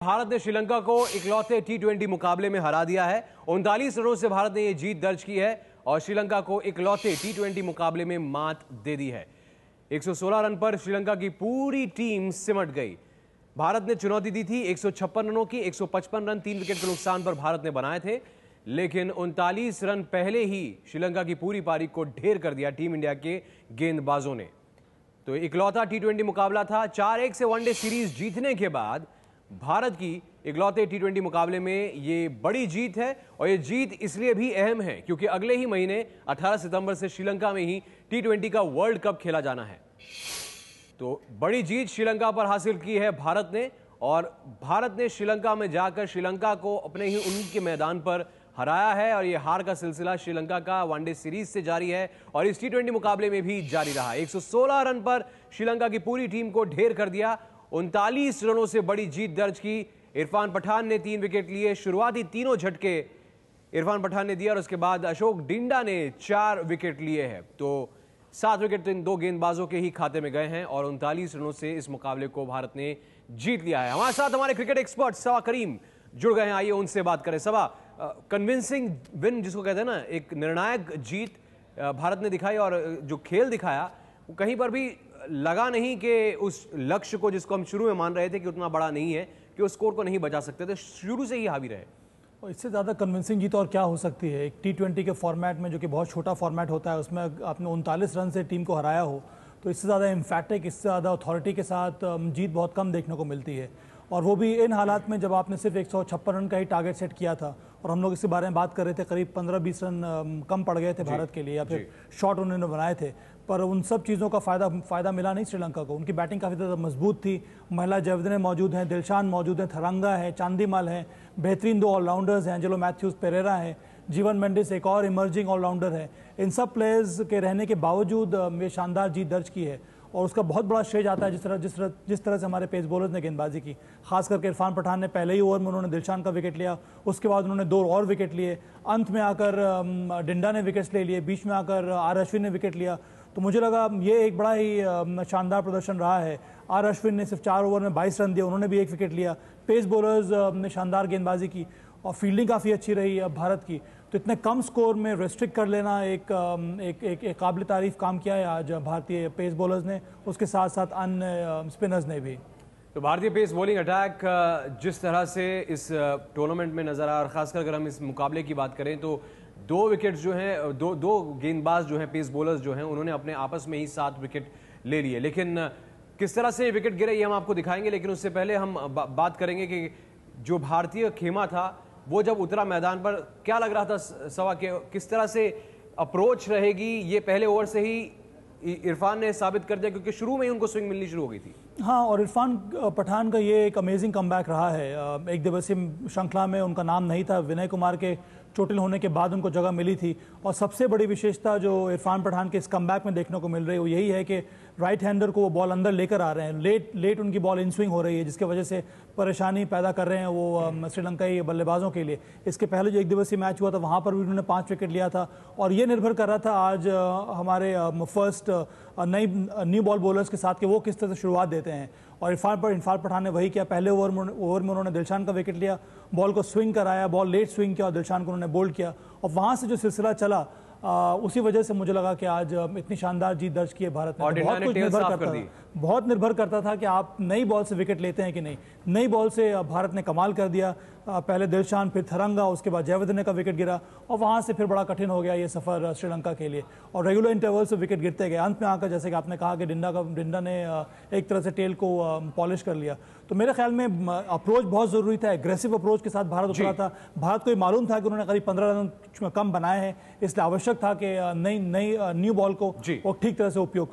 भारत ने श्रीलंका को इकलौते टी20 मुकाबले में हरा दिया है। 39 रनों से भारत ने यह जीत दर्ज की है और श्रीलंका को इकलौते टी20 मुकाबले में मात दे दी है। 116 रन पर श्रीलंका की पूरी टीम सिमट गई। भारत ने चुनौती दी थी 156 रनों की। 155 रन 3 विकेट के नुकसान पर भारत ने बनाए थे, लेकिन 39 रन पहले ही श्रीलंका की पूरी पारी को ढेर कर दिया टीम इंडिया के गेंदबाजों ने। तो इकलौता टी20 मुकाबला था। 4-1 से वनडे सीरीज जीतने के बाद भारत की इकलौते टी20 मुकाबले में ये बड़ी जीत है और ये जीत इसलिए भी अहम है क्योंकि अगले ही महीने 18 सितंबर से श्रीलंका में ही टी20 का वर्ल्ड कप खेला जाना है। तो बड़ी जीत श्रीलंका पर हासिल की है भारत ने और भारत ने श्रीलंका में जाकर श्रीलंका को अपने ही उनके मैदान पर हराया है और यह हार का सिलसिला श्रीलंका का वनडे सीरीज से जारी है और इस टी20 मुकाबले में भी जारी रहा। 116 रन पर श्रीलंका की पूरी टीम को ढेर कर दिया। 39 रनों से बड़ी जीत दर्ज की। इरफान पठान ने 3 विकेट लिए। शुरुआती तीनों झटके इरफान पठान ने दिया और उसके बाद अशोक डिंडा ने 4 विकेट लिए हैं। तो 7 विकेट इन 2 गेंदबाजों के ही खाते में गए हैं और 39 रनों से इस मुकाबले को भारत ने जीत लिया है। हमारे साथ हमारे क्रिकेट एक्सपर्ट सवा करीम जुड़ गए हैं। आइए उनसे बात करें। सवा, कन्विंसिंग विन जिसको कहते हैं ना, एक निर्णायक जीत भारत ने दिखाई और जो खेल दिखाया वो कहीं पर भी लगा नहीं कि उस लक्ष्य को जिसको हम शुरू में मान रहे थे कि उतना बड़ा नहीं है कि उस स्कोर को नहीं बचा सकते थे, शुरू से ही हावी रहे। और इससे ज़्यादा कन्विंसिंग जीत और क्या हो सकती है। एक टी20 के फॉर्मेट में, जो कि बहुत छोटा फॉर्मेट होता है, उसमें आपने 39 रन से टीम को हराया हो तो इससे ज़्यादा एम्फैटिक, इससे ज़्यादा अथॉरिटी के साथ जीत बहुत कम देखने को मिलती है। और वो भी इन हालात में जब आपने सिर्फ 156 रन का ही टारगेट सेट किया था और हम लोग इसके बारे में बात कर रहे थे, करीब 15-20 रन कम पड़ गए थे भारत के लिए, या फिर शॉट उन्होंने बनाए थे, पर उन सब चीज़ों का फ़ायदा मिला नहीं श्रीलंका को। उनकी बैटिंग काफ़ी ज़्यादा मजबूत थी। महिला जयवर्धने मौजूद हैं, दिलशान मौजूद हैं, थरंगा है, चांदीमल हैं, बेहतरीन 2 ऑलराउंडर्स हैं, एंजेलो मैथ्यूज पेरेरा है, जीवन मेंडिस एक और इमर्जिंग ऑलराउंडर है। इन सब प्लेयर्स के रहने के बावजूद ये शानदार जीत दर्ज की है और उसका बहुत बड़ा श्रेय जाता है जिस तरह से हमारे पेस बॉलर्स ने गेंदबाजी की। खास करके इरफान पठान ने पहले ही ओवर में उन्होंने दिलशान का विकेट लिया, उसके बाद उन्होंने 2 और विकेट लिए, अंत में आकर डिंडा ने विकेट्स ले लिए, बीच में आकर आर अश्विन ने विकेट लिया। तो मुझे लगा ये एक बड़ा ही शानदार प्रदर्शन रहा है। आर अश्विन ने सिर्फ 4 ओवर में 22 रन दिए, उन्होंने भी 1 विकेट लिया। पेस बॉलर्स ने शानदार गेंदबाजी की और फील्डिंग काफ़ी अच्छी रही भारत की। तो इतने कम स्कोर में रेस्ट्रिक्ट कर लेना एक काबिल तारीफ काम किया है आज भारतीय पेस बॉलर्स ने, उसके साथ साथ अन्य स्पिनर्स ने भी। तो भारतीय पेस बॉलिंग अटैक जिस तरह से इस टूर्नामेंट में नजर आया और खासकर अगर हम इस मुकाबले की बात करें तो 2 विकेट जो हैं, दो गेंदबाज जो हैं, पेस बॉलर्स जो हैं, उन्होंने अपने आपस में ही 7 विकेट ले लिए। लेकिन किस तरह से विकेट गिरे ये हम आपको दिखाएंगे, लेकिन उससे पहले हम बात करेंगे कि जो भारतीय खेमा था वो जब उतरा मैदान पर, क्या लग रहा था सवा के किस तरह से अप्रोच रहेगी। ये पहले ओवर से ही इरफान ने साबित कर दिया क्योंकि शुरू में ही उनको स्विंग मिलनी शुरू हो गई थी। हाँ, और इरफान पठान का ये एक अमेजिंग कमबैक रहा है। एक दिवसीय श्रृंखला में उनका नाम नहीं था, विनय कुमार के चोटिल होने के बाद उनको जगह मिली थी। और सबसे बड़ी विशेषता जो इरफान पठान के इस कमबैक में देखने को मिल रही है वो यही है कि राइट हैंडर को वो बॉल अंदर लेकर आ रहे हैं। लेट उनकी बॉल इन स्विंग हो रही है, जिसकी वजह से परेशानी पैदा कर रहे हैं वो श्रीलंकाई बल्लेबाजों के लिए। इसके पहले जो 1 दिवसीय मैच हुआ था वहाँ पर भी उन्होंने 5 विकेट लिया था और ये निर्भर कर रहा था आज हमारे फर्स्ट न्यू बॉल बॉलर्स के साथ कि वो किस तरह से शुरुआत देते हैं। और इरफान पठान ने वही किया। पहले ओवर में उन्होंने दिलशान का विकेट लिया, बॉल को स्विंग कराया, बॉल लेट स्विंग किया और दिलशान को उन्होंने बोल्ड किया और वहाँ से जो सिलसिला चला उसी वजह से मुझे लगा कि आज इतनी शानदार जीत दर्ज की है भारत ने। बहुत निर्भर करता था कि आप नई बॉल से विकेट लेते हैं कि नहीं। नई बॉल से भारत ने कमाल कर दिया। पहले दिलशान, फिर थरंगा, उसके बाद जयवर्धने का विकेट गिरा और वहाँ से फिर बड़ा कठिन हो गया ये सफ़र श्रीलंका के लिए और रेगुलर इंटरवल से विकेट गिरते गए। अंत में आकर जैसे कि आपने कहा कि डिंडा ने एक तरह से टेल को पॉलिश कर लिया। तो मेरे ख्याल में अप्रोच बहुत ज़रूरी था। एग्रेसिव अप्रोच के साथ भारत उतरा था। भारत को ये मालूम था कि उन्होंने करीब 15 रन कम बनाए हैं, इसलिए आवश्यक था कि नई न्यू बॉल को वो ठीक तरह से उपयोग